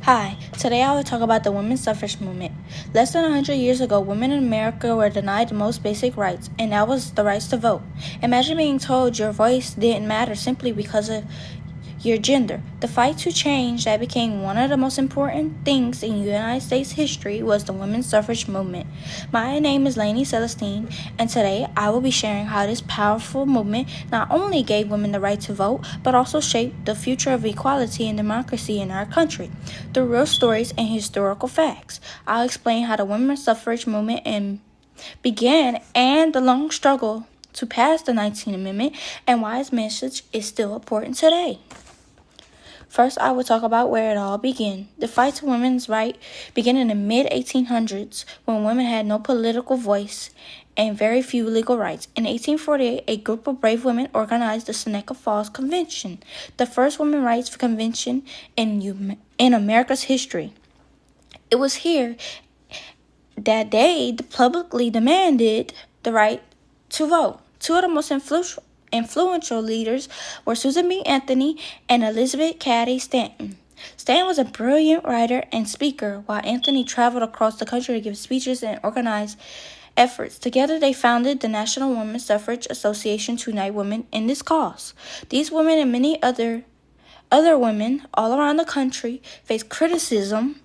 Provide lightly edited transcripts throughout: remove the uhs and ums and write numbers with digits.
Hi, today I will talk about the women's suffrage movement. Less than 100 years ago, women in America were denied the most basic rights, and that was the rights to vote. Imagine being told your voice didn't matter simply because of your gender. The fight to change that became one of the most important things in United States history was the women's suffrage movement. My name is Lainey Celestine, and today I will be sharing how this powerful movement not only gave women the right to vote, but also shaped the future of equality and democracy in our country. Through real stories and historical facts, I'll explain how the women's suffrage movement began and the long struggle to pass the 19th Amendment and why its message is still important today. First, I will talk about where it all began. The fight to women's rights began in the mid-1800s when women had no political voice and very few legal rights. In 1848, a group of brave women organized the Seneca Falls Convention, the first women's rights convention in America's history. It was here that they publicly demanded the right to vote. Two of the most influential leaders were Susan B. Anthony and Elizabeth Cady Stanton. Stanton was a brilliant writer and speaker, while Anthony traveled across the country to give speeches and organize efforts. Together, they founded the National Women's Suffrage Association to unite women in this cause. These women and many other women all around the country faced criticism,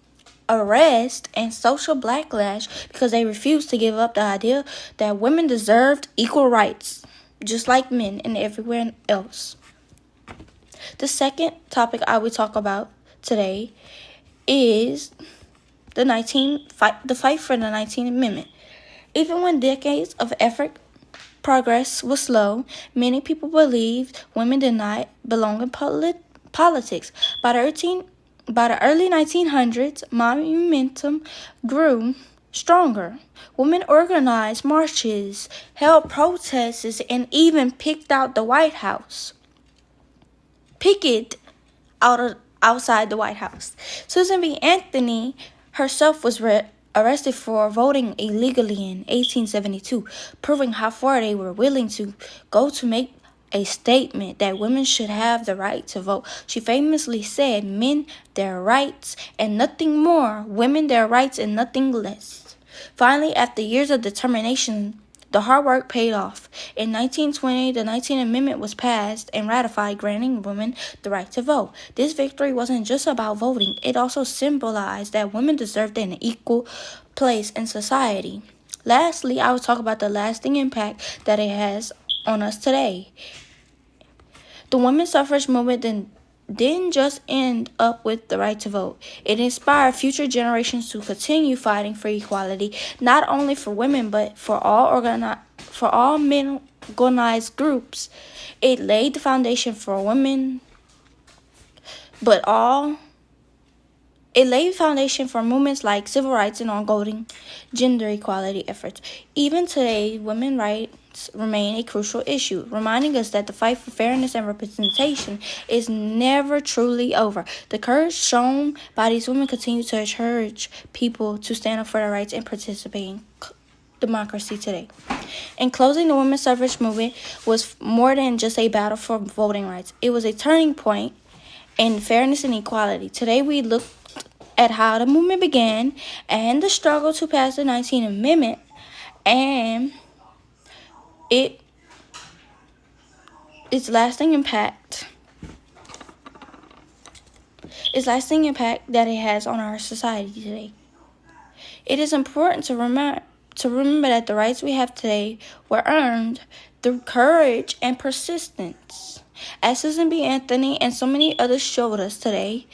arrest, and social backlash because they refused to give up the idea that women deserved equal rights, just like men and everywhere else. The second topic I will talk about today is the fight for the 19th Amendment. Even when decades of effort, progress was slow, many people believed women did not belong in politics. By the early 1900s, momentum grew stronger. Women organized marches, held protests, and even picked out the White House. Outside the White House. Susan B. Anthony herself was arrested for voting illegally in 1872, proving how far they were willing to go to make a statement that women should have the right to vote. She famously said, "Men, their rights and nothing more. Women, their rights and nothing less." Finally, after years of determination, the hard work paid off. In 1920, the 19th Amendment was passed and ratified, granting women the right to vote. This victory wasn't just about voting. It also symbolized that women deserved an equal place in society. Lastly, I will talk about the lasting impact that it has on us today. The women's suffrage movement didn't just end up with the right to vote. It inspired future generations to continue fighting for equality, not only for women, but for all men organized groups. It laid the foundation for women, it laid foundation for movements like civil rights and ongoing gender equality efforts. Even today, women's rights remain a crucial issue, reminding us that the fight for fairness and representation is never truly over. The courage shown by these women continues to encourage people to stand up for their rights and participate in democracy today. In closing, the women's suffrage movement was more than just a battle for voting rights. It was a turning point in fairness and equality. Today, we look at how the movement began and the struggle to pass the 19th Amendment and its lasting impact that it has on our society today. It is important to remember that the rights we have today were earned through courage and persistence. As Susan B. Anthony and so many others showed us today,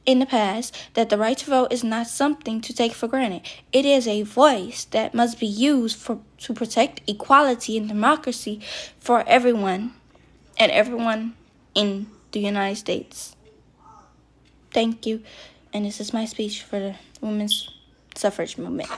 in the past, that the right to vote is not something to take for granted. It is a voice that must be used to protect equality and democracy for everyone in the United States. Thank you, and this is my speech for the women's suffrage movement.